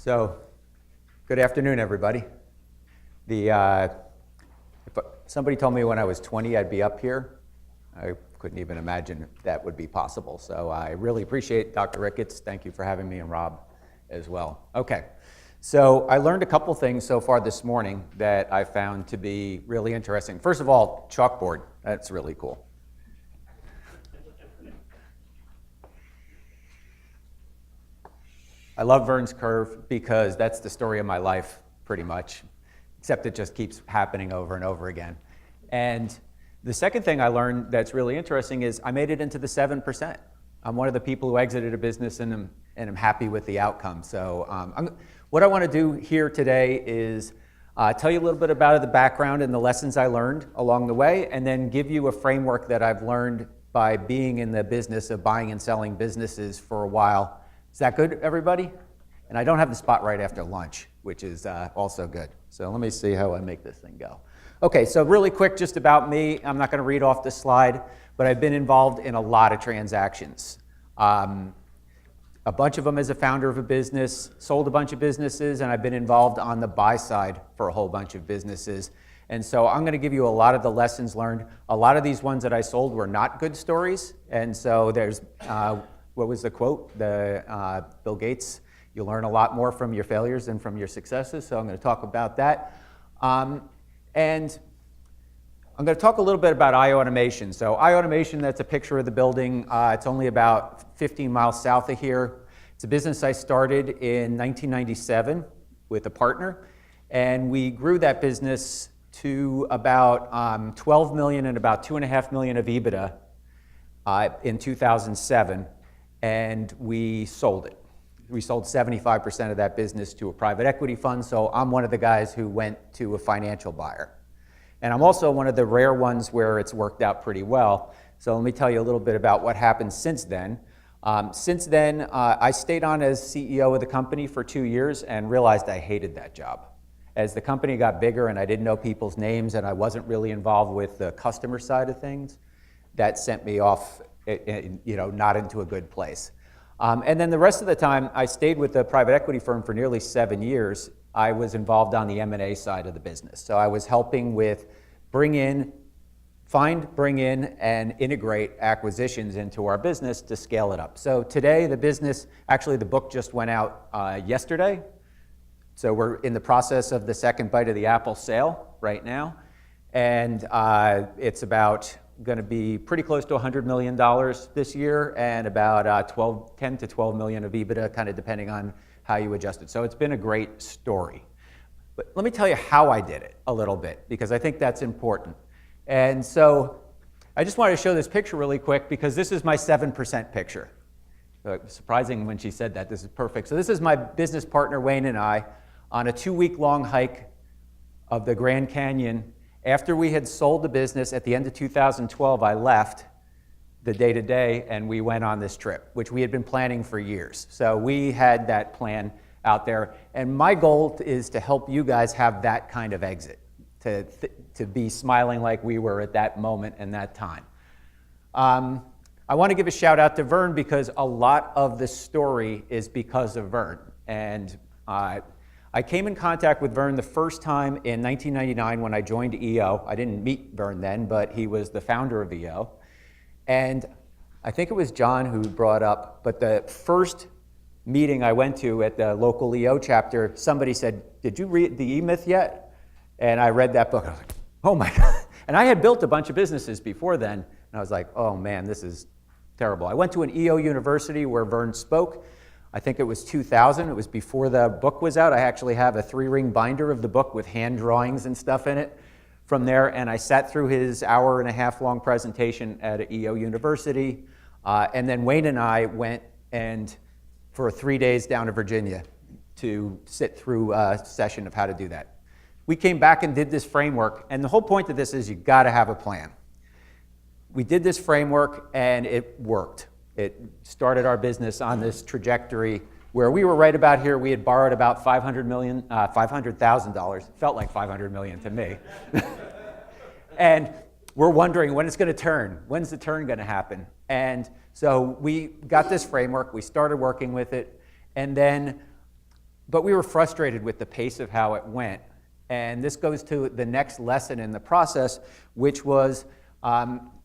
So, good afternoon, everybody. If somebody told me when I was 20 I'd be up here, I couldn't even imagine that would be possible. So I really appreciate Dr. Ricketts. Thank you for having me, and Rob as well. Okay, so I learned a couple things so far this morning that I found to be really interesting. First of all, chalkboard. That's really cool. I love Vern's Curve because that's the story of my life, pretty much, except it just keeps happening over and over again. And the second thing I learned that's really interesting is I made it into the 7%. I'm one of the people who exited a business and I'm happy with the outcome. So what I want to do here today is tell you a little bit about the background and the lessons I learned along the way, and then give you a framework that I've learned by being in the business of buying and selling businesses for a while. Is that good, everybody? And I don't have the spot right after lunch, which is also good. So let me see how I make this thing go. Okay, so really quick, just about me. I'm not going to read off the slide, but I've been involved in a lot of transactions. A bunch of them as a founder of a business, sold a bunch of businesses, and I've been involved on the buy side for a whole bunch of businesses. And so I'm going to give you a lot of the lessons learned. A lot of these ones that I sold were not good stories, and so there's what was the quote? Bill Gates, you learn a lot more from your failures than from your successes, so I'm going to talk about that. And I'm going to talk a little bit about iAutomation. So iAutomation, that's a picture of the building. It's only about 15 miles south of here. It's a business I started in 1997 with a partner, and we grew that business to about 12 million and about 2.5 million of EBITDA in 2007. And we sold it. We sold 75% of that business to a private equity fund, so I'm one of the guys who went to a financial buyer. And I'm also one of the rare ones where it's worked out pretty well. So let me tell you a little bit about what happened since then. I stayed on as CEO of the company for 2 years and realized I hated that job. As the company got bigger and I didn't know people's names and I wasn't really involved with the customer side of things, that sent me off not into a good place. And then the rest of the time, I stayed with the private equity firm for nearly 7 years. I was involved on the M&A side of the business. So I was helping with bring in, and integrate acquisitions into our business to scale it up. So today, the business, actually the book just went out yesterday. So we're in the process of the second bite of the apple sale right now. And it's about going to be pretty close to $100 million this year and about 10 to 12 million of EBITDA, kind of depending on how you adjust it. So it's been a great story. But let me tell you how I did it a little bit, because I think that's important. And so I just wanted to show this picture really quick because this is my 7% picture. Surprising when she said that. This is perfect. So this is my business partner, Wayne, and I on a 2-week-long hike of the Grand Canyon. After we had sold the business at the end of 2012, I left the day-to-day and we went on this trip, which we had been planning for years. So we had that plan out there. And my goal is to help you guys have that kind of exit, to be smiling like we were at that moment and that time. I want to give a shout out to Vern because a lot of the story is because of Vern. And I came in contact with Vern the first time in 1999 when I joined EO. I didn't meet Vern then, but he was the founder of EO. And I think it was John who brought up, but the first meeting I went to at the local EO chapter, somebody said, "Did you read the E-Myth yet?" And I read that book. I was like, oh my God. And I had built a bunch of businesses before then, and I was like, oh man, this is terrible. I went to an EO university where Vern spoke. I think it was 2000. It was before the book was out. I actually have a 3-ring binder of the book with hand drawings and stuff in it from there. And I sat through his 1.5 hour long presentation at EO University. And then Wayne and I went for 3 days down to Virginia to sit through a session of how to do that. We came back and did this framework. And the whole point of this is you got to have a plan. We did this framework and it worked. It started our business on this trajectory where we were right about here. We had borrowed about $500,000. It felt like 500 million to me. And we're wondering when it's going to turn. When's the turn going to happen? And so we got this framework. We started working with it. And then but we were frustrated with the pace of how it went. And this goes to the next lesson in the process, which was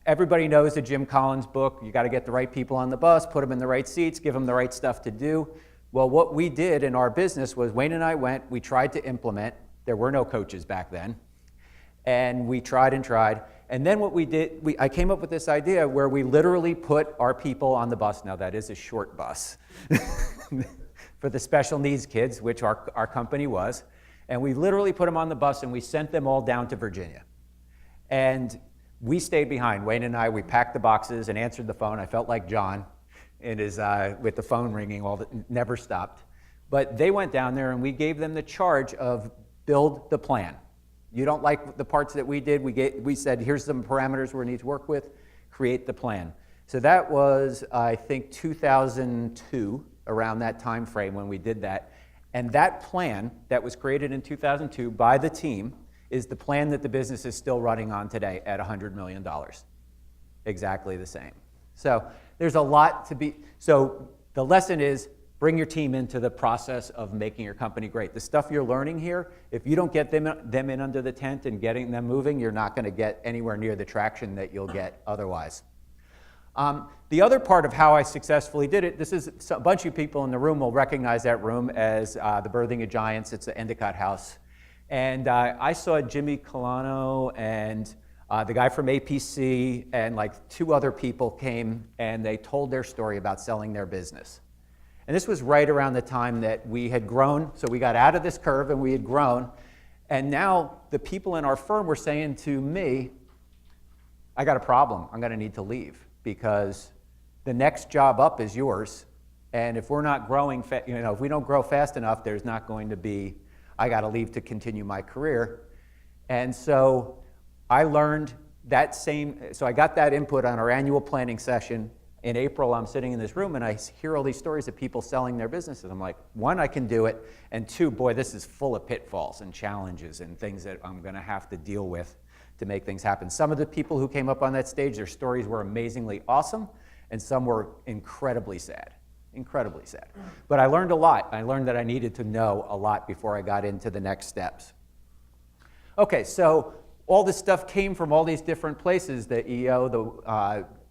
everybody knows the Jim Collins book. You got to get the right people on the bus, put them in the right seats, give them the right stuff to do. Well, what we did in our business was Wayne and I went, we tried to implement. There were no coaches back then. And we tried and tried. And then what we did, I came up with this idea where we literally put our people on the bus. Now, that is a short bus for the special needs kids, which our company was. And we literally put them on the bus and we sent them all down to Virginia. And we stayed behind. Wayne and I, we packed the boxes and answered the phone. I felt like John with the phone ringing, never stopped. But they went down there and we gave them the charge of build the plan. You don't like the parts that we did, we said, here's some parameters we need to work with, create the plan. So that was, I think, 2002, around that time frame when we did that. And that plan that was created in 2002 by the team is the plan that the business is still running on today at $100 million. Exactly the same. So there's a lot to be, so the lesson is bring your team into the process of making your company great. The stuff you're learning here, if you don't get them in under the tent and getting them moving, you're not going to get anywhere near the traction that you'll get otherwise. The other part of how I successfully did it, this is a bunch of people in the room will recognize that room as the Birthing of Giants. It's the Endicott House. And I saw Jimmy Colano and the guy from APC and like 2 other people came and they told their story about selling their business. And this was right around the time that we had grown. So we got out of this curve and we had grown. And now the people in our firm were saying to me, I got a problem. I'm going to need to leave because the next job up is yours. And if we're not growing, if we don't grow fast enough, there's not going to be, I got to leave to continue my career. And so I learned that so I got that input on our annual planning session. In April, I'm sitting in this room and I hear all these stories of people selling their businesses. I'm like, 1, I can do it, and 2, boy, this is full of pitfalls and challenges and things that I'm going to have to deal with to make things happen. Some of the people who came up on that stage, their stories were amazingly awesome, and some were incredibly sad. Incredibly sad. But I learned a lot. I learned that I needed to know a lot before I got into the next steps. Okay, so all this stuff came from all these different places. The EO,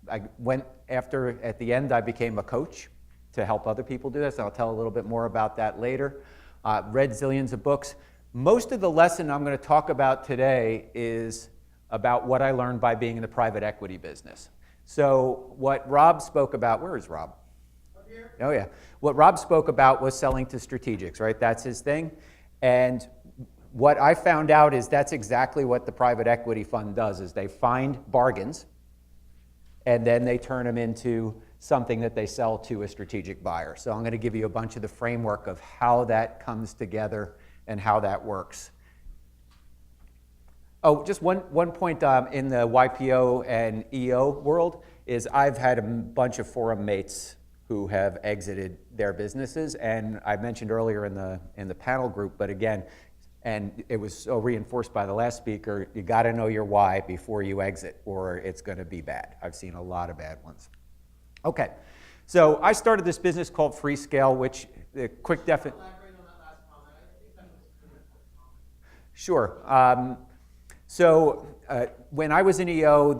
I went after, at the end, I became a coach to help other people do this. I'll tell a little bit more about that later. Read zillions of books. Most of the lesson I'm going to talk about today is about what I learned by being in the private equity business. So what Rob spoke about, where is Rob? Up here. Oh yeah. What Rob spoke about was selling to strategics, right? That's his thing. And what I found out is that's exactly what the private equity fund does, is they find bargains and then they turn them into something that they sell to a strategic buyer. So I'm going to give you a bunch of the framework of how that comes together and how that works. Oh, just one point in the YPO and EO world is I've had a bunch of forum mates who have exited their businesses, and I mentioned earlier in the panel group, but again, and it was so reinforced by the last speaker, you got to know your why before you exit, or it's going to be bad. I've seen a lot of bad ones. Okay, so I started this business called Freescale, which the quick definition. Sure. When I was in EO,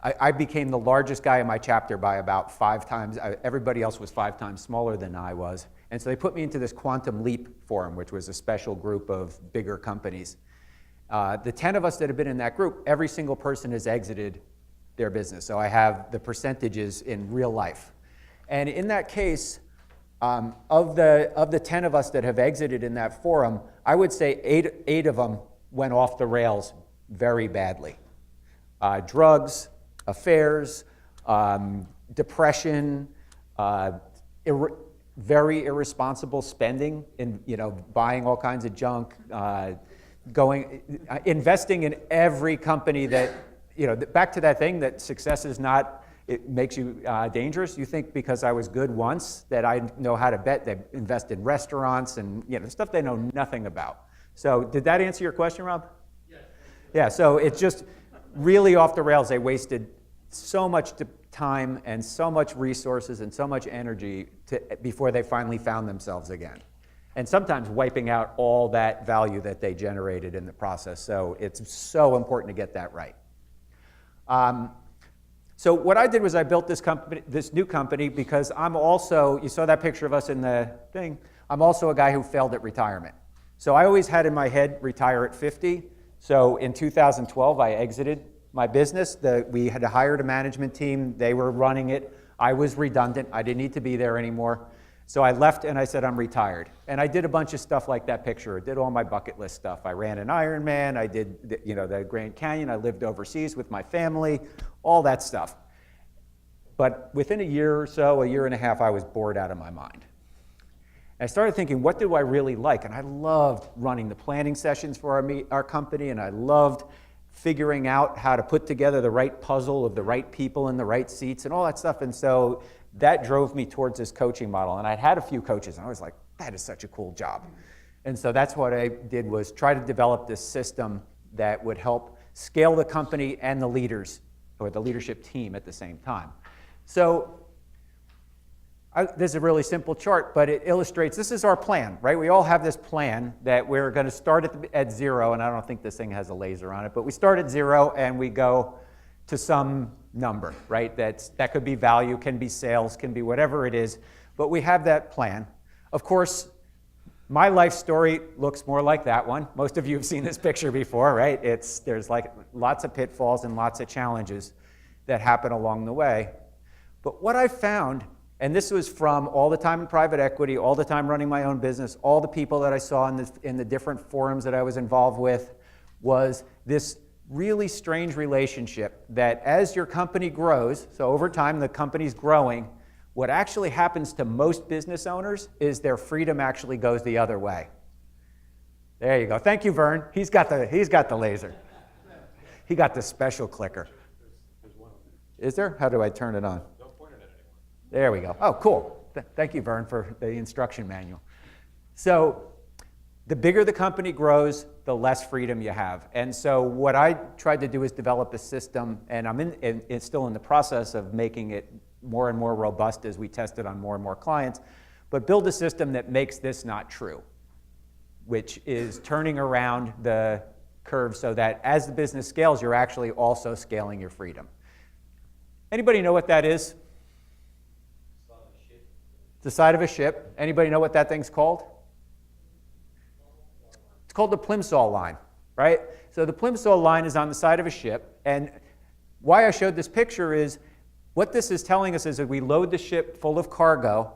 I became the largest guy in my chapter by about 5 times. Everybody else was 5 times smaller than I was. And so they put me into this Quantum Leap forum, which was a special group of bigger companies. The 10 of us that have been in that group, every single person has exited their business. So I have the percentages in real life. And in that case, of the 10 of us that have exited in that forum, I would say 8 of them went off the rails very badly. Drugs, affairs, depression, very irresponsible spending, in buying all kinds of junk, investing in every company that, back to that thing that success is not, it makes you dangerous. You think because I was good once that I know how to bet, they invest in restaurants and stuff they know nothing about. So did that answer your question, Rob? Yes. Yeah, so it's just really off the rails. They wasted so much time and so much resources and so much energy before they finally found themselves again. And sometimes wiping out all that value that they generated in the process. So it's so important to get that right. So what I did was I built this new company because I'm also, you saw that picture of us in the thing, I'm also a guy who failed at retirement. So I always had in my head retire at 50. So in 2012, I exited my business. We had hired a management team. They were running it. I was redundant. I didn't need to be there anymore. So I left and I said, I'm retired. And I did a bunch of stuff like that picture. I did all my bucket list stuff. I ran an Ironman. I did the Grand Canyon. I lived overseas with my family, all that stuff. But within a year or so, a year and a half, I was bored out of my mind. I started thinking, what do I really like? And I loved running the planning sessions for our company, and I loved figuring out how to put together the right puzzle of the right people in the right seats and all that stuff. And so that drove me towards this coaching model. And I'd had a few coaches, and I was like, that is such a cool job. And so that's what I did, was try to develop this system that would help scale the company and the leaders, or the leadership team at the same time. So this is a really simple chart, but it illustrates, this is our plan, right? We all have this plan that we're going to start at zero, and I don't think this thing has a laser on it, but we start at zero and we go to some number, right? That could be value, can be sales, can be whatever it is, but we have that plan. Of course, my life story looks more like that one. Most of you have seen this picture before, right? There's like lots of pitfalls and lots of challenges that happen along the way. But what I found, and this was from all the time in private equity, all the time running my own business, all the people that I saw in the different forums that I was involved with, was this really strange relationship that as your company grows, so over time the company's growing, what actually happens to most business owners is their freedom actually goes the other way. There you go. Thank you, Vern. He's got the laser. He got the special clicker. Is there? How do I turn it on? There we go. Oh, cool. Thank you, Vern, for the instruction manual. So the bigger the company grows, the less freedom you have. And so what I tried to do is develop a system, and it's still in the process of making it more and more robust as we test it on more and more clients, but build a system that makes this not true, which is turning around the curve so that as the business scales, you're actually also scaling your freedom. Anybody know what that is? The side of a ship. Anybody know what that thing's called? It's called the Plimsoll line, right? So the Plimsoll line is on the side of a ship, and why I showed this picture is what this is telling us is that we load the ship full of cargo.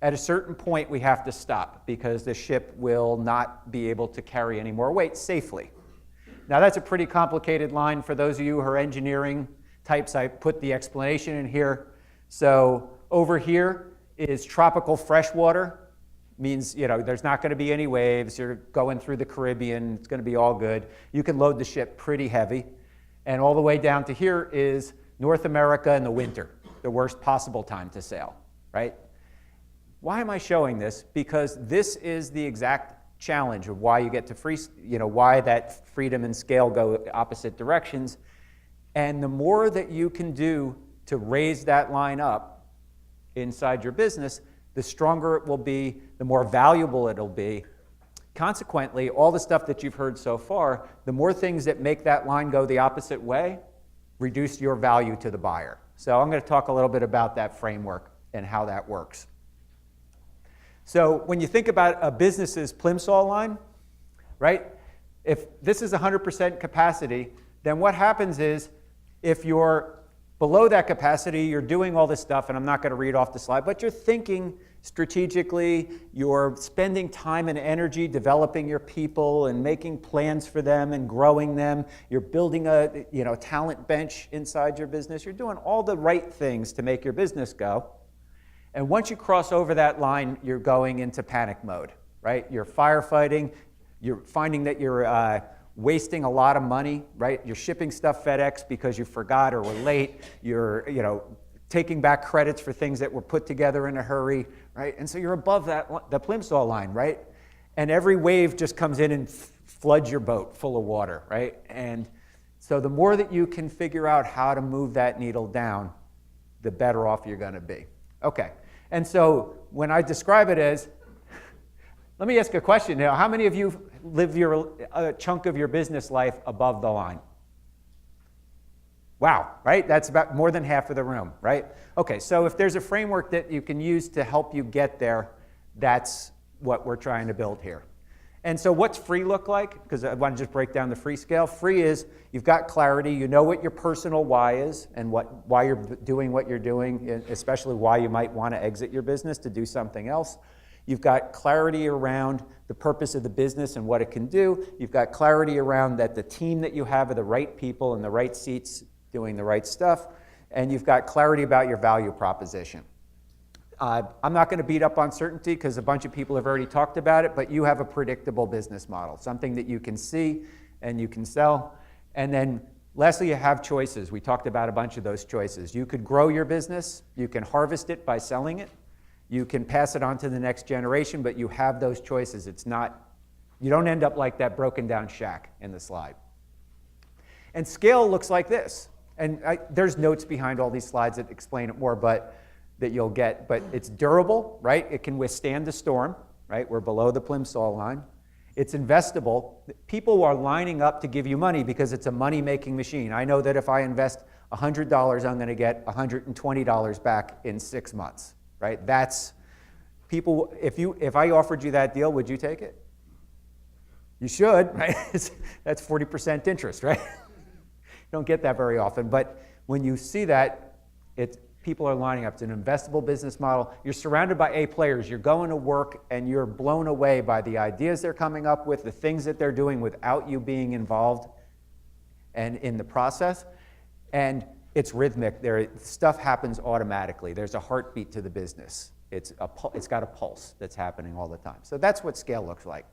At a certain point, we have to stop because the ship will not be able to carry any more weight safely. Now, that's a pretty complicated line. For those of you who are engineering types, I put the explanation in here. So over here is tropical freshwater. Means, there's not going to be any waves. You're going through the Caribbean. It's going to be all good. You can load the ship pretty heavy. And all the way down to here is North America in the winter, the worst possible time to sail, right? Why am I showing this? Because this is the exact challenge of why you get to why that freedom and scale go opposite directions. And the more that you can do to raise that line up inside your business, the stronger it will be, the more valuable it'll be. Consequently, all the stuff that you've heard so far, the more things that make that line go the opposite way, reduce your value to the buyer. So I'm going to talk a little bit about that framework and how that works. So when you think about a business's Plimsoll line, right? If this is 100% capacity, then what happens is if you're below that capacity, you're doing all this stuff, and I'm not going to read off the slide, but you're thinking strategically, you're spending time and energy developing your people and making plans for them and growing them. You're building a talent bench inside your business. You're doing all the right things to make your business go. And once you cross over that line, you're going into panic mode, right? You're firefighting. You're finding that you're wasting a lot of money, right? You're shipping stuff FedEx because you forgot or were late. You're, taking back credits for things that were put together in a hurry, right? And so you're above the Plimsoll line, right? And every wave just comes in and floods your boat full of water, right? And so the more that you can figure out how to move that needle down, the better off you're going to be. Okay, and so when I describe it as, let me ask a question now. How many of you live a chunk of your business life above the line? Wow, right? That's about more than half of the room, right? Okay, so if there's a framework that you can use to help you get there, that's what we're trying to build here. And so what's free look like? Because I want to just break down the free scale. Free is you've got clarity, you know what your personal why is and why you're doing what you're doing, especially why you might want to exit your business to do something else. You've got clarity around the purpose of the business and what it can do. You've got clarity around that the team that you have are the right people in the right seats doing the right stuff. And you've got clarity about your value proposition. I'm not going to beat up on certainty because a bunch of people have already talked about it, but you have a predictable business model, something that you can see and you can sell. And then lastly, you have choices. We talked about a bunch of those choices. You could grow your business. You can harvest it by selling it. You can pass it on to the next generation, but you have those choices. It's not, you don't end up like that broken down shack in the slide. And scale looks like this. And there's notes behind all these slides that explain it more, but that you'll get, but it's durable, right? It can withstand the storm, right? We're below the plimsoll line. It's investable. People are lining up to give you money because it's a money-making machine. I know that if I invest $100, I'm going to get $120 back in 6 months, right? That's people. If I offered you that deal, would you take it? You should, right? That's 40% interest, right? You don't get that very often, but when you see that, people are lining up. It's an investable business model. You're surrounded by A players. You're going to work and you're blown away by the ideas they're coming up with, the things that they're doing without you being involved and in the process. And it's rhythmic. Stuff happens automatically. There's a heartbeat to the business. It's got a pulse that's happening all the time. So that's what scale looks like.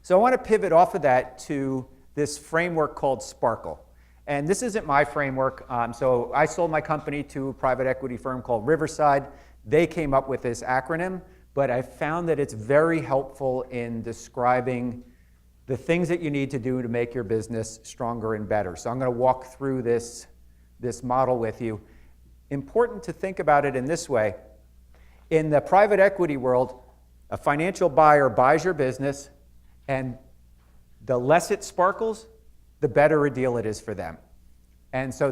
So I want to pivot off of that to this framework called Sparkle. And this isn't my framework. So I sold my company to a private equity firm called Riverside. They came up with this acronym, but I found that it's very helpful in describing the things that you need to do to make your business stronger and better. So I'm going to walk through this model with you. Important to think about it in this way. In the private equity world, a financial buyer buys your business, and the less it sparkles, the better a deal it is for them. And so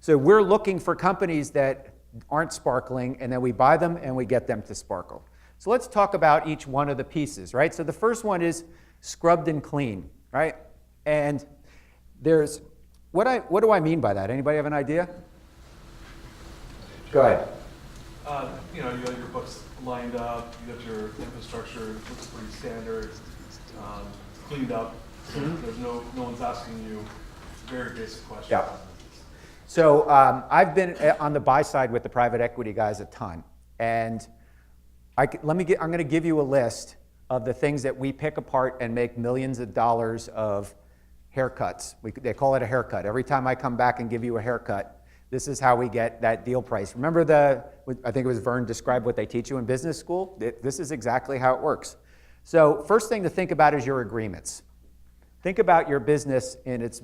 we're looking for companies that aren't sparkling, and then we buy them and we get them to sparkle. So let's talk about each one of the pieces, right? So the first one is scrubbed and clean, right? And there's, what do I mean by that? Anybody have an idea? Go ahead. You got your books lined up, you got your infrastructure, looks pretty standard, cleaned up. Mm-hmm. There's no one's asking you very basic questions. Yeah. So I've been on the buy side with the private equity guys a ton, and I'm going to give you a list of the things that we pick apart and make millions of dollars of haircuts. They call it a haircut. Every time I come back and give you a haircut, this is how we get that deal price. Remember I think it was Vern described what they teach you in business school? This is exactly how it works. So first thing to think about is your agreements. Think about your business in its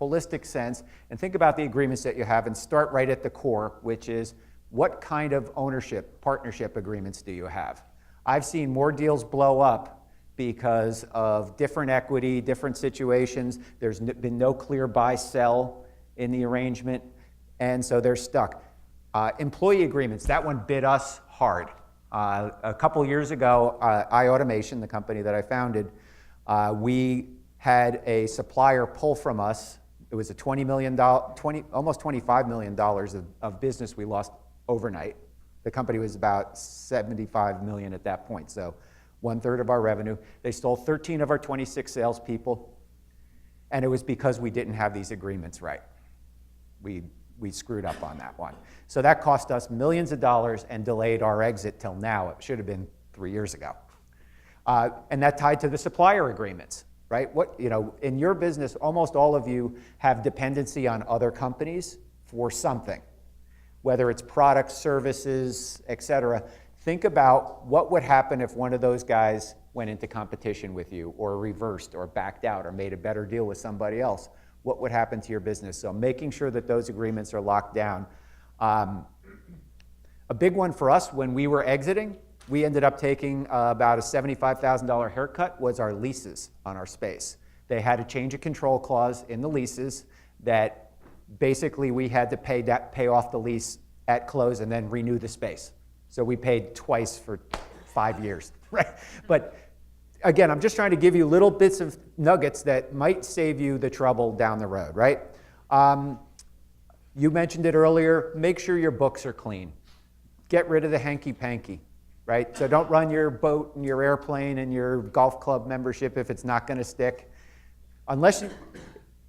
holistic sense, and think about the agreements that you have, and start right at the core, which is what kind of ownership, partnership agreements do you have? I've seen more deals blow up because of different equity, different situations. There's been no clear buy-sell in the arrangement, and so they're stuck. Employee agreements, that one bit us hard. A couple years ago, iAutomation, the company that I founded, we had a supplier pull from us. It was a almost $25 million of business we lost overnight. The company was about $75 million at that point, so 1/3 of our revenue. They stole 13 of our 26 salespeople, and it was because we didn't have these agreements right. We screwed up on that one. So that cost us millions of dollars and delayed our exit till now. It should have been 3 years ago. And that tied to the supplier agreements. Right? In your business, almost all of you have dependency on other companies for something, whether it's products, services, et cetera. Think about what would happen if one of those guys went into competition with you, or reversed, or backed out, or made a better deal with somebody else. What would happen to your business? So making sure that those agreements are locked down. A big one for us when we were exiting, we ended up taking about a $75,000 haircut, was our leases on our space. They had a change of control clause in the leases that basically we had to pay off the lease at close and then renew the space. So we paid twice for 5 years, right? But again, I'm just trying to give you little bits of nuggets that might save you the trouble down the road, right? You mentioned it earlier, make sure your books are clean. Get rid of the hanky-panky, right? So don't run your boat and your airplane and your golf club membership if it's not going to stick.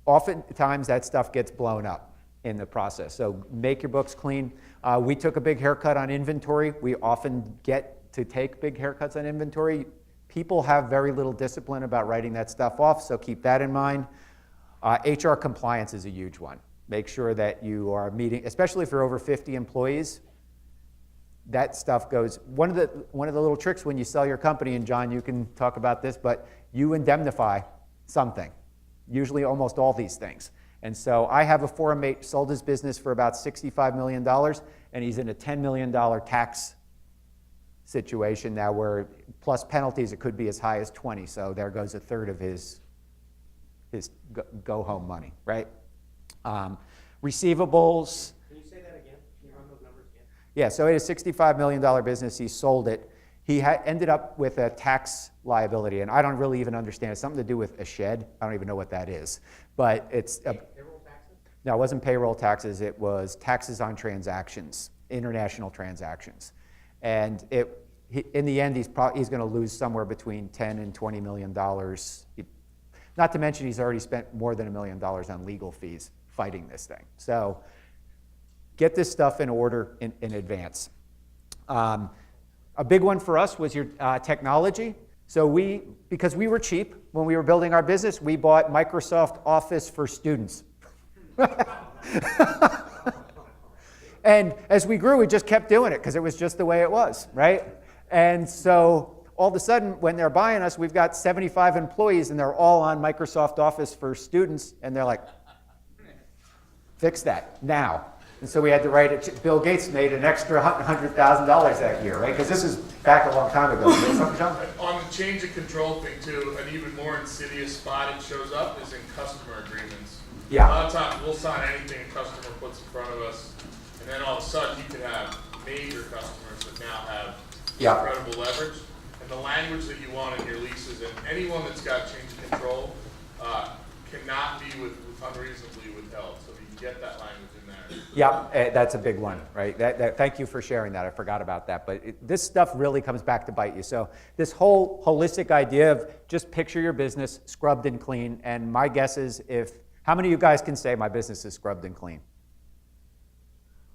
Oftentimes that stuff gets blown up in the process. So make your books clean. We took a big haircut on inventory. We often get to take big haircuts on inventory. People have very little discipline about writing that stuff off, so keep that in mind. HR compliance is a huge one. Make sure that you are meeting, especially if you're over 50 employees, that stuff goes. One of the little tricks when you sell your company, and John, you can talk about this, but you indemnify something, usually almost all these things. And so I have a foreign mate, sold his business for about $65 million, and he's in a $10 million tax situation now where, plus penalties, it could be as high as 20, so there goes a third of his go-home money, right? Receivables. Can you say that again? Can you run those numbers again? Yeah, so he had a $65 million business. He sold it. He ended up with a tax liability, and I don't really even understand. It's something to do with a shed. I don't even know what that is. But it's... Payroll taxes? No, it wasn't payroll taxes. It was taxes on transactions, international transactions. And in the end, he's going to lose somewhere between $10 and $20 million. Not to mention he's already spent more than $1 million on legal fees fighting this thing. So get this stuff in order in advance. A big one for us was your technology. So because we were cheap when we were building our business, we bought Microsoft Office for students. And as we grew, we just kept doing it because it was just the way it was, right? And so all of a sudden, when they're buying us, we've got 75 employees and they're all on Microsoft Office for students, and they're like, fix that now. And so we had to write it. Bill Gates made an extra $100,000 that year, right? Because this is back a long time ago. Something, John? On the change of control thing too, an even more insidious spot it shows up is in customer agreements. Yeah. A lot of times we'll sign anything a customer puts in front of us, and then all of a sudden you could have major customers that now have incredible leverage. And the language that you want in your leases, and anyone that's got change of control cannot be unreasonably withheld. So if you can get that language in there. Yeah, that's a big one, right? Thank you for sharing that. I forgot about that. But this stuff really comes back to bite you. So this whole holistic idea of just picture your business scrubbed and clean. And my guess is how many of you guys can say my business is scrubbed and clean?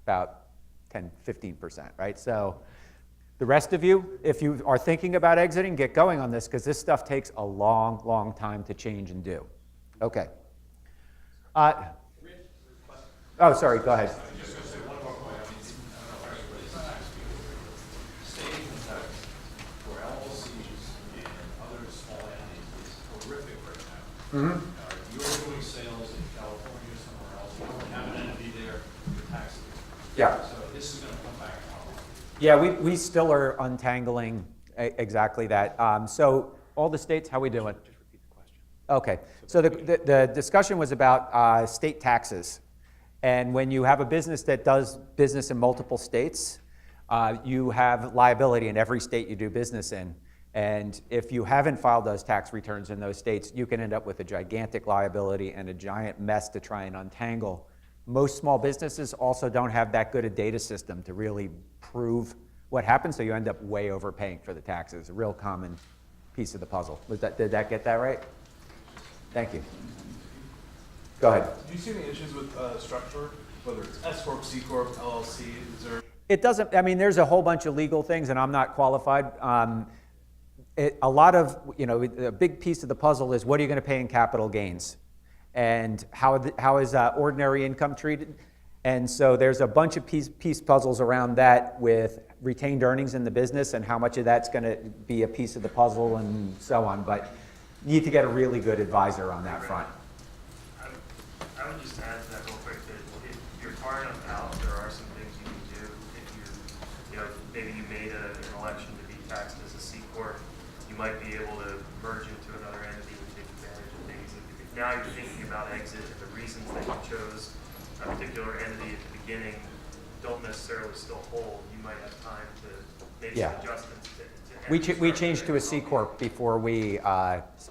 About 10, 15%, right? So the rest of you, if you are thinking about exiting, get going on this because this stuff takes a long, long time to change and do. Okay. Oh, sorry, go ahead. Just going to say one more point. I mean, I don't know if everybody's state income tax for LLCs and other small entities is horrific right now. You're doing sales in California or somewhere else. You don't have an entity there for taxes. Yeah. So this is going to come back out. Yeah, we still are untangling exactly that. So all the states, how we doing? Just repeat the question. Okay, so the discussion was about state taxes. And when you have a business that does business in multiple states, you have liability in every state you do business in. And if you haven't filed those tax returns in those states, you can end up with a gigantic liability and a giant mess to try and untangle. Most small businesses also don't have that good a data system to really prove what happened, so you end up way overpaying for the taxes. A real common piece of the puzzle. Did that get that right? Thank you. Go ahead. Do you see any issues with structure, whether it's S Corp, C Corp, LLC? Is there? It doesn't, I mean, there's a whole bunch of legal things, and I'm not qualified. A lot of, a big piece of the puzzle is what are you going to pay in capital gains? And how is ordinary income treated? And so there's a bunch of piece puzzles around that with retained earnings in the business and how much of that's going to be a piece of the puzzle and so on. But you need to get a really good advisor on that front. I would just add to that real quick that if you're far enough out, there are some things might be able to merge into another entity and take advantage of things. If now you're thinking about exit and the reasons that you chose a particular entity at the beginning don't necessarily still hold, you might have time to make Yeah. some adjustments to We entity changed to a C structure. Corp before we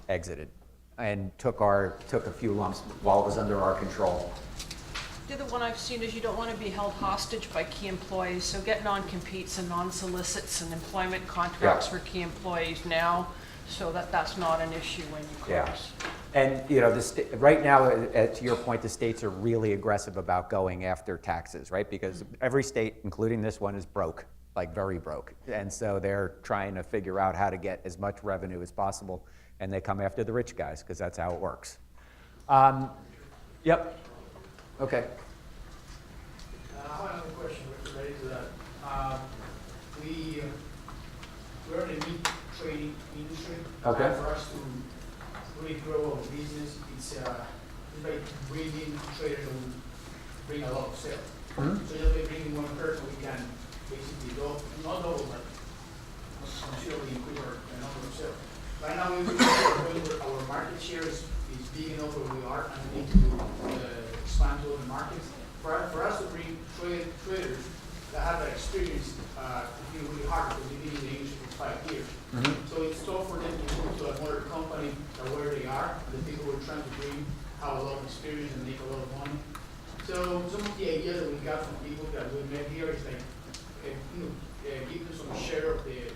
exited and took a few lumps while it was under our control. The other one I've seen is you don't want to be held hostage by key employees, so get non-competes and non-solicits and employment contracts Yeah. for key employees now, so that that's not an issue when you Yeah. close. And, you know, right now, to your point, the states are really aggressive about going after taxes, right? Because every state, including this one, is broke, like very broke. And so they're trying to figure out how to get as much revenue as possible, and they come after the rich guys, because that's how it works. Yep. Okay. I have another question related to that. We're in the meat trading industry. Okay. For us to really grow our business, it's by bringing traders who bring a lot of sales. Mhm. So just by bringing one person, we can basically not double, but considerably increase the number of sales. Right now, our market share is big enough where we are, and we need to expand to other markets. For us to bring traders that have that experience, it's been really hard because we've been in the industry for 5 years. Mhm. So it's tough for them to move to another company where they are, and the people we're trying to bring have a lot of experience and make a lot of money. So some of the ideas that we got from people that we met here is like, give them some share of the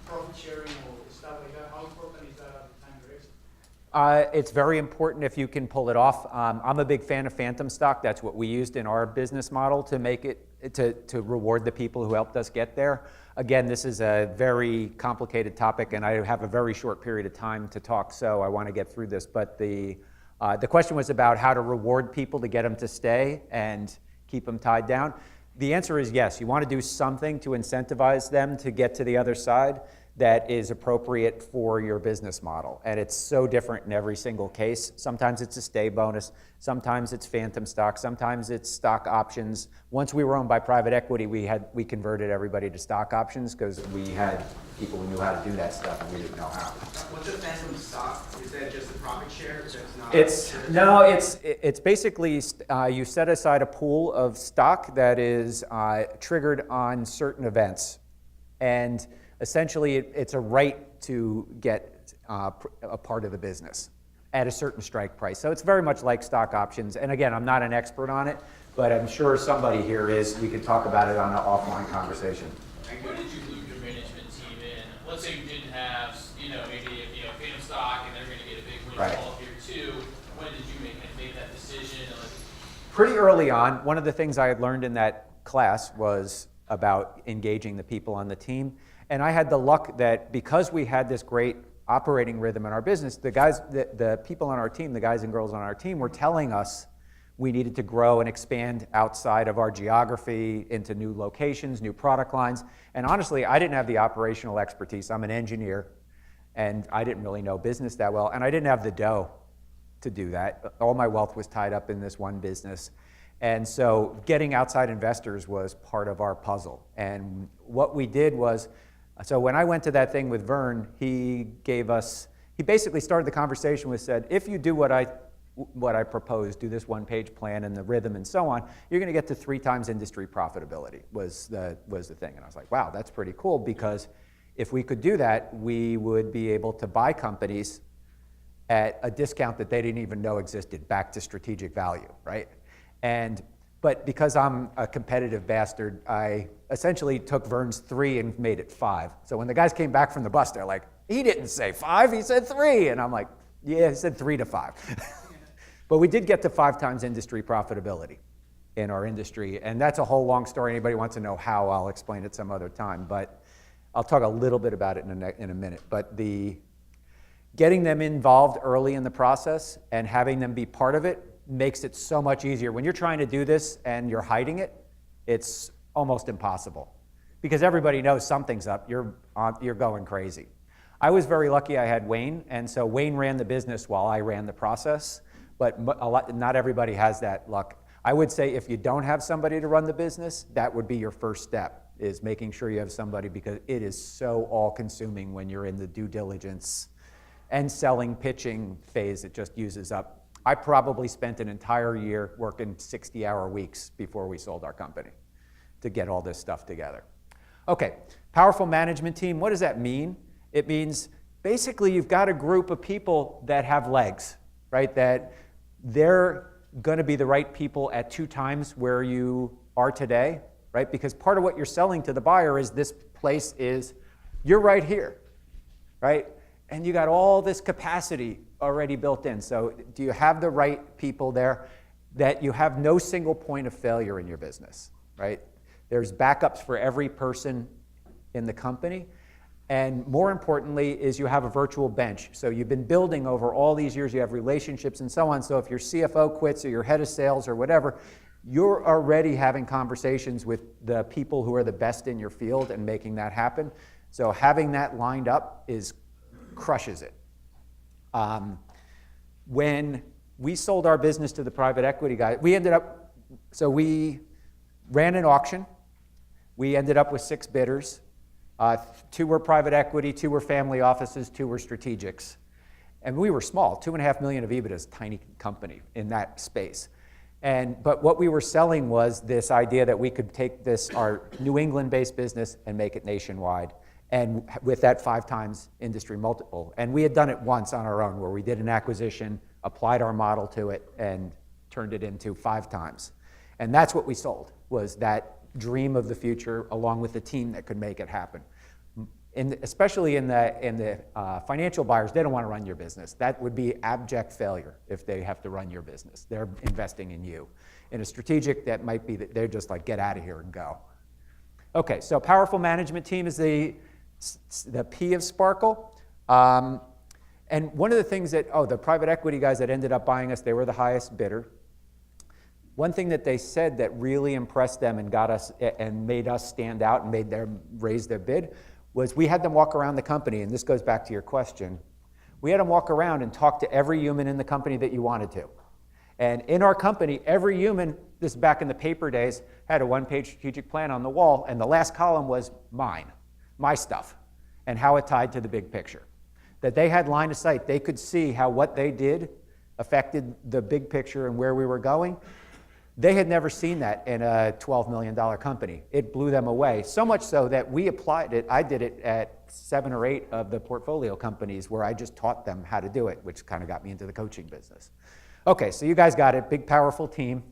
profit sharing or stuff like that. How important is that at the time you're exiting? It's very important if you can pull it off. I'm a big fan of phantom stock. That's what we used in our business model to make it, to reward the people who helped us get there. Again, this is a very complicated topic, and I have a very short period of time to talk, so I want to get through this. But the question was about how to reward people to get them to stay and keep them tied down. The answer is yes. You want to do something to incentivize them to get to the other side that is appropriate for your business model. And it's so different in every single case. Sometimes it's a stay bonus, sometimes it's phantom stock, sometimes it's stock options. Once we were owned by private equity, we converted everybody to stock options because we had people who knew how to do that stuff and we didn't know how. What's a phantom stock? Is that just the profit share? That's not. It's basically you set aside a pool of stock that is triggered on certain events, and essentially it's a right to get a part of the business at a certain strike price. So it's very much like stock options. And again, I'm not an expert on it, but I'm sure somebody here is. We could talk about it on an offline conversation. Where did you move your management team in? Let's say you didn't have, maybe phantom stock and they're going to get a big windfall here too. When did you make that decision? Pretty early on. One of the things I had learned in that class was about engaging the people on the team. And I had the luck that because we had this great operating rhythm in our business, the people on our team, the guys and girls on our team, were telling us we needed to grow and expand outside of our geography into new locations, new product lines. And honestly, I didn't have the operational expertise. I'm an engineer, and I didn't really know business that well, and I didn't have the dough to do that. All my wealth was tied up in this one business. And so getting outside investors was part of our puzzle. And what we did was, so when I went to that thing with Vern, he basically started the conversation with, said, if you do what I proposed, do this one-page plan and the rhythm and so on, you're going to get to 3 times industry profitability was the thing. And I was like, wow, that's pretty cool, because if we could do that, we would be able to buy companies at a discount that they didn't even know existed, back to strategic value, right? But because I'm a competitive bastard, I essentially took Vern's 3 and made it 5. So when the guys came back from the bus, they're like, he didn't say 5, he said 3. And I'm like, yeah, he said 3 to 5. But we did get to 5 times industry profitability in our industry. And that's a whole long story. Anybody wants to know how, I'll explain it some other time. But I'll talk a little bit about it in a minute. But getting them involved early in the process and having them be part of it makes it so much easier. When you're trying to do this and you're hiding it, it's almost impossible, because everybody knows something's up. You're going crazy. I was very lucky I had Wayne, and so Wayne ran the business while I ran the process, but not everybody has that luck. I would say if you don't have somebody to run the business, that would be your first step. is making sure you have somebody, because it is so all-consuming when you're in the due diligence and selling, pitching phase. It just uses up. I probably spent an entire year working 60-hour weeks before we sold our company to get all this stuff together. Okay, powerful management team, what does that mean? It means basically you've got a group of people that have legs, right? That they're going to be the right people at 2 times where you are today, right? Because part of what you're selling to the buyer is this place is, you're right here, right? And you got all this capacity already built in. So do you have the right people there, that you have no single point of failure in your business, right? There's backups for every person in the company. And more importantly is you have a virtual bench. So you've been building over all these years, you have relationships and so on. So if your CFO quits or your head of sales or whatever, you're already having conversations with the people who are the best in your field and making that happen. So having that lined up crushes it. When we sold our business to the private equity guy, we ran an auction. We ended up with 6 bidders. 2 were private equity, 2 were family offices, 2 were strategics. And we were small, $2.5 million of EBITDA is a tiny company in that space. But what we were selling was this idea that we could take our New England-based business and make it nationwide, and with that 5 times industry multiple. And we had done it once on our own, where we did an acquisition, applied our model to it, and turned it into 5 times. And that's what we sold, was that dream of the future, along with the team that could make it happen. Especially in the financial buyers, they don't want to run your business. That would be abject failure if they have to run your business. They're investing in you. In a strategic, that might be that they're just like, get out of here and go. Okay, so powerful management team is the P of Sparkle. And one of the things that, the private equity guys that ended up buying us, they were the highest bidder. One thing that they said that really impressed them and got us and made us stand out and made them raise their bid was we had them walk around the company, and this goes back to your question. We had them walk around and talk to every human in the company that you wanted to. And in our company, every human, this is back in the paper days, had a 1-page strategic plan on the wall, and the last column was mine, my stuff, and how it tied to the big picture. That they had line of sight. They could see how what they did affected the big picture and where we were going. They had never seen that in a $12 million company. It blew them away, so much so that we applied it. I did it at 7 or 8 of the portfolio companies where I just taught them how to do it, which kind of got me into the coaching business. Okay, so you guys got it, big, powerful team.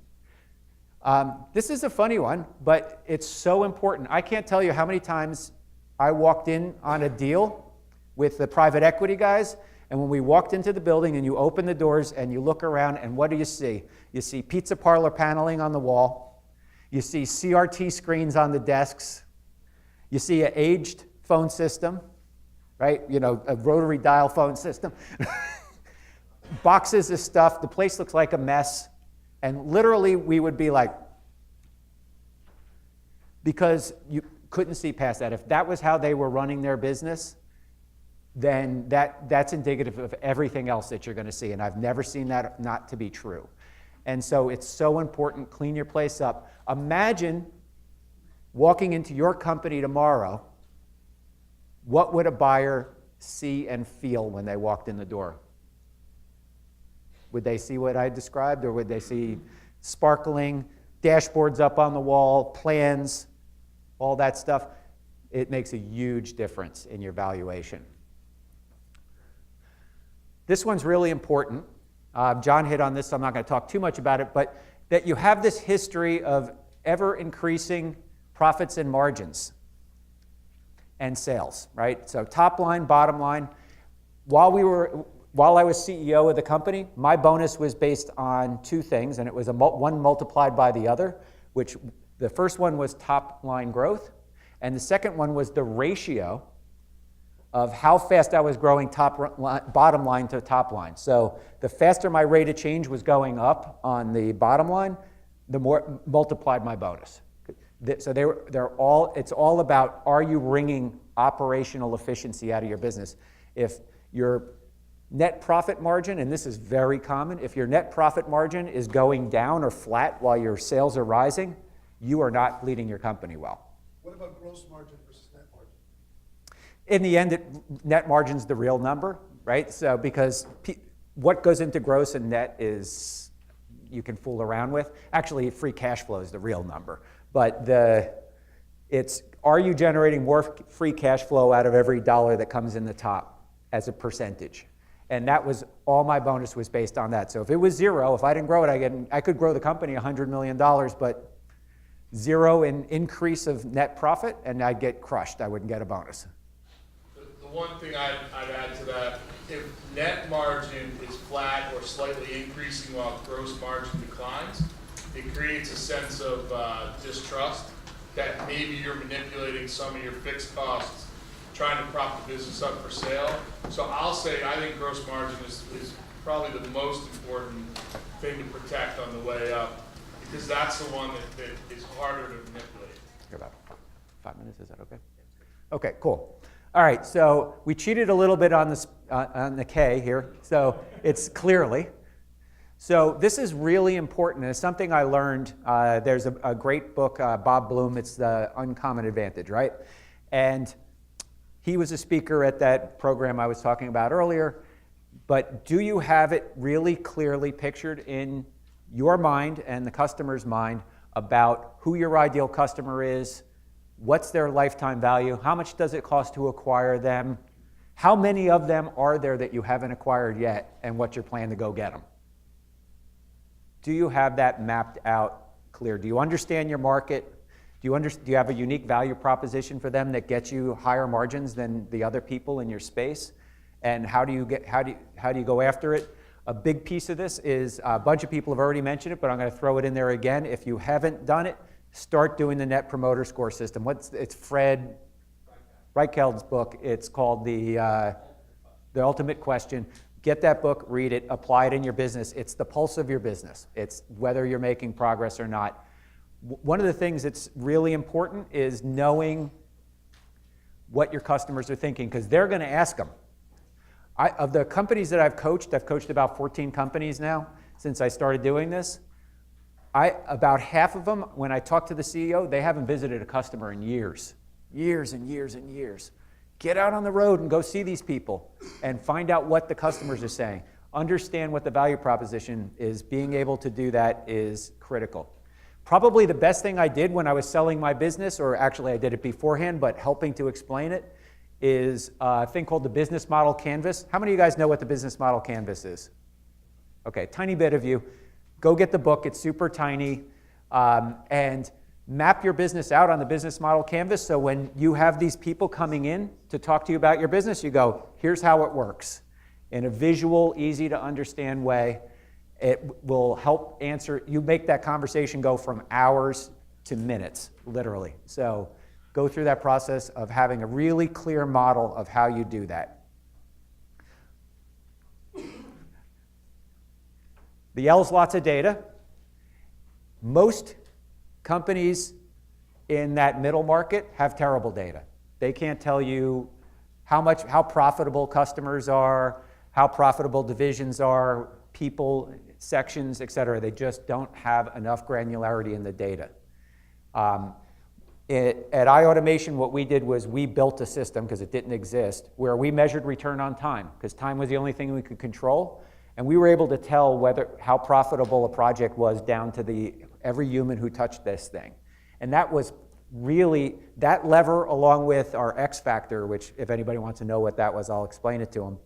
This is a funny one, but it's so important. I can't tell you how many times I walked in on a deal with the private equity guys, and when we walked into the building and you open the doors and you look around, and what do you see? You see pizza parlor paneling on the wall. You see CRT screens on the desks. You see an aged phone system, right? You know, a rotary dial phone system. Boxes of stuff. The place looks like a mess. And literally we would be like, because you couldn't see past that. If that was how they were running their business, then that's indicative of everything else that you're going to see. And I've never seen that not to be true. And so it's so important, clean your place up. Imagine walking into your company tomorrow, what would a buyer see and feel when they walked in the door? Would they see what I described, or would they see sparkling, dashboards up on the wall, plans, all that stuff? It makes a huge difference in your valuation. This one's really important. John hit on this, so I'm not going to talk too much about it, but that you have this history of ever-increasing profits and margins and sales, right? So top line, bottom line. While I was CEO of the company, my bonus was based on 2 things, and it was one multiplied by the other, which the first one was top line growth, and the second one was the ratio of how fast I was growing bottom line to top line. So the faster my rate of change was going up on the bottom line, the more multiplied my bonus. So it's all about, are you wringing operational efficiency out of your business? If your net profit margin, and this is very common, if your net profit margin is going down or flat while your sales are rising, you are not leading your company well. What about gross margin versus net margin? In the end, net margin's the real number, right? So because what goes into gross and net is you can fool around with. Actually, free cash flow is the real number. But are you generating more free cash flow out of every dollar that comes in the top as a percentage? And that was all my bonus was based on that. So if it was zero, if I didn't grow it, I could grow the company $100 million, but zero in increase of net profit, and I'd get crushed. I wouldn't get a bonus. The one thing I'd add to that, if net margin is flat or slightly increasing while gross margin declines, it creates a sense of distrust that maybe you're manipulating some of your fixed costs, trying to prop the business up for sale. So I'll say I think gross margin is probably the most important thing to protect on the way up, because that's the one that is harder to manipulate. Here, about 5 minutes, is that okay? Okay, cool. All right, so we cheated a little bit on the K here, so it's clearly. So this is really important, and it's something I learned. There's a great book, Bob Bloom, it's The Uncommon Advantage, right? And he was a speaker at that program I was talking about earlier, but do you have it really clearly pictured in your mind and the customer's mind about who your ideal customer is, what's their lifetime value, how much does it cost to acquire them, how many of them are there that you haven't acquired yet, and what's your plan to go get them? Do you have that mapped out clear? Do you understand your market? Do you have a unique value proposition for them that gets you higher margins than the other people in your space? And how do you go after it? A big piece of this is a bunch of people have already mentioned it, but I'm going to throw it in there again. If you haven't done it, start doing the Net Promoter Score system. It's Fred Reicheld's book. It's called The Ultimate Question. Get that book, read it, apply it in your business. It's the pulse of your business. It's whether you're making progress or not. One of the things that's really important is knowing what your customers are thinking, because they're going to ask them. Of the companies that I've coached about 14 companies now since I started doing this. About half of them, when I talk to the CEO, they haven't visited a customer in years. Years and years and years. Get out on the road and go see these people and find out what the customers are saying. Understand what the value proposition is. Being able to do that is critical. Probably the best thing I did when I was selling my business, or actually I did it beforehand, but helping to explain it, is a thing called the Business Model Canvas. How many of you guys know what the Business Model Canvas is? Okay, tiny bit of you. Go get the book, it's super tiny, and map your business out on the Business Model Canvas, so when you have these people coming in to talk to you about your business, you go, here's how it works. In a visual, easy to understand way, it will help answer, you make that conversation go from hours to minutes, literally. So go through that process of having a really clear model of how you do that. The L's lots of data. Most companies in that middle market have terrible data. They can't tell you how profitable customers are, how profitable divisions are, people, sections, et cetera. They just don't have enough granularity in the data. At iAutomation, what we did was we built a system, because it didn't exist, where we measured return on time, because time was the only thing we could control. And we were able to tell how profitable a project was down to every human who touched this thing. And that was really, that lever, along with our X factor, which if anybody wants to know what that was, I'll explain it to them,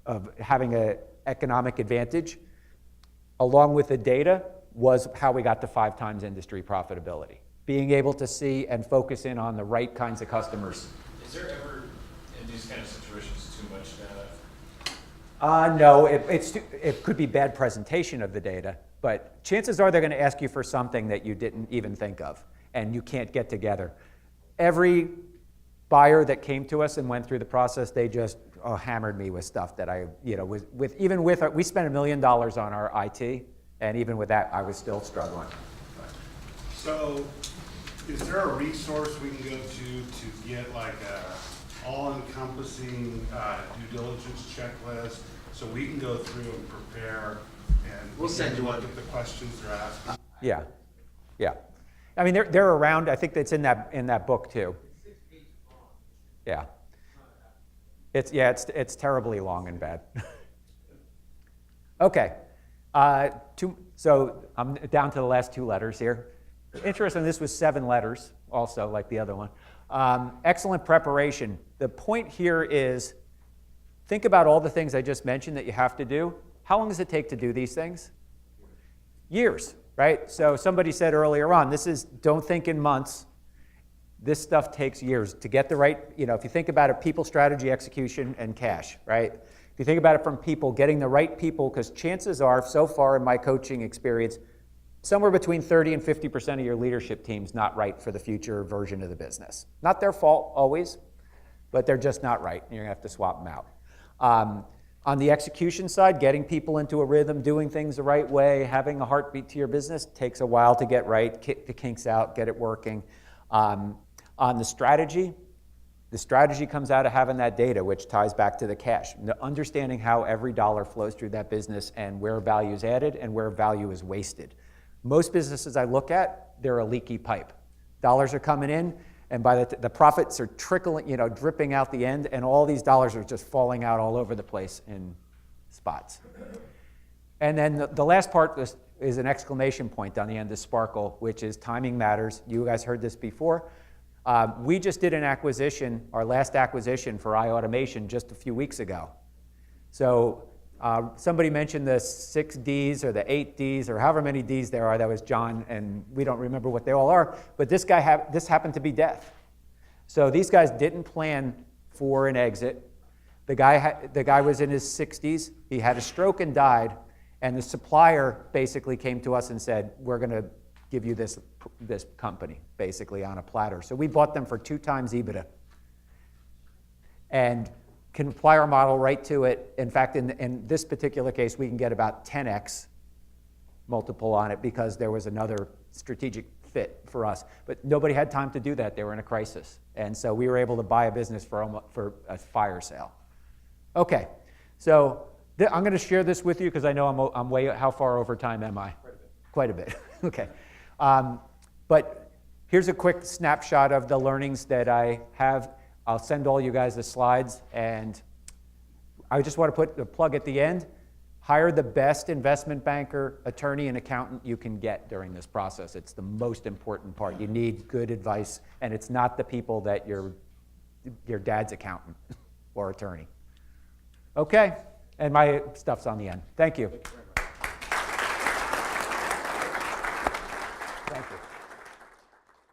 of having an economic advantage, along with the data, was how we got to 5 times industry profitability. Being able to see and focus in on the right kinds of customers. Is there ever, in these kind of situations, too much data? No, it could be bad presentation of the data, but chances are they're going to ask you for something that you didn't even think of, and you can't get together. Every buyer that came to us and went through the process, they just hammered me with stuff that we spent $1 million on our IT, and even with that, I was still struggling. So, is there a resource we can go to get like a all-encompassing due diligence checklist, so we can go through and prepare and We'll send you look one. at the questions they're asking? Yeah. I mean, they're around. I think that's in that book too. Yeah. It's terribly long and bad. Okay. So I'm down to the last 2 letters here. Interesting, this was 7 letters also, like the other one. Excellent preparation. The point here is, think about all the things I just mentioned that you have to do. How long does it take to do these things? Years, right? So somebody said earlier on, don't think in months. This stuff takes years to get the right, if you think about it, people, strategy, execution, and cash, right? If you think about it from people, getting the right people, because chances are, so far in my coaching experience, somewhere between 30 and 50% of your leadership team's not right for the future version of the business. Not their fault always, but they're just not right, and you're gonna have to swap them out. On the execution side, getting people into a rhythm, doing things the right way, having a heartbeat to your business takes a while to get right, kick the kinks out, get it working. On the strategy comes out of having that data, which ties back to the cash. Understanding how every dollar flows through that business and where value is added and where value is wasted. Most businesses I look at, they're a leaky pipe. Dollars are coming in, and by the profits are trickling, dripping out the end, and all these dollars are just falling out all over the place in spots. And then the last part is an exclamation point on the end of Sparkle, which is timing matters. You guys heard this before. We just did an acquisition, our last acquisition for iAutomation just a few weeks ago. So somebody mentioned the 6 Ds or the 8 Ds or however many Ds there are. That was John, and we don't remember what they all are. But this happened to be death. So these guys didn't plan for an exit. The guy was in his 60s. He had a stroke and died. And the supplier basically came to us and said, we're going to give you this company, basically, on a platter. So we bought them for 2 times EBITDA. And can apply our model right to it. In fact, in this particular case, we can get about 10x multiple on it because there was another strategic fit for us. But nobody had time to do that. They were in a crisis. And so we were able to buy a business for a fire sale. Okay, so I'm going to share this with you because I know I'm way, how far over time am I? Quite a bit. Okay. But here's a quick snapshot of the learnings that I have. I'll send all you guys the slides, and I just want to put the plug at the end. Hire the best investment banker, attorney, and accountant you can get during this process. It's the most important part. You need good advice, and it's not the people that your dad's accountant or attorney. Okay, and my stuff's on the end. Thank you.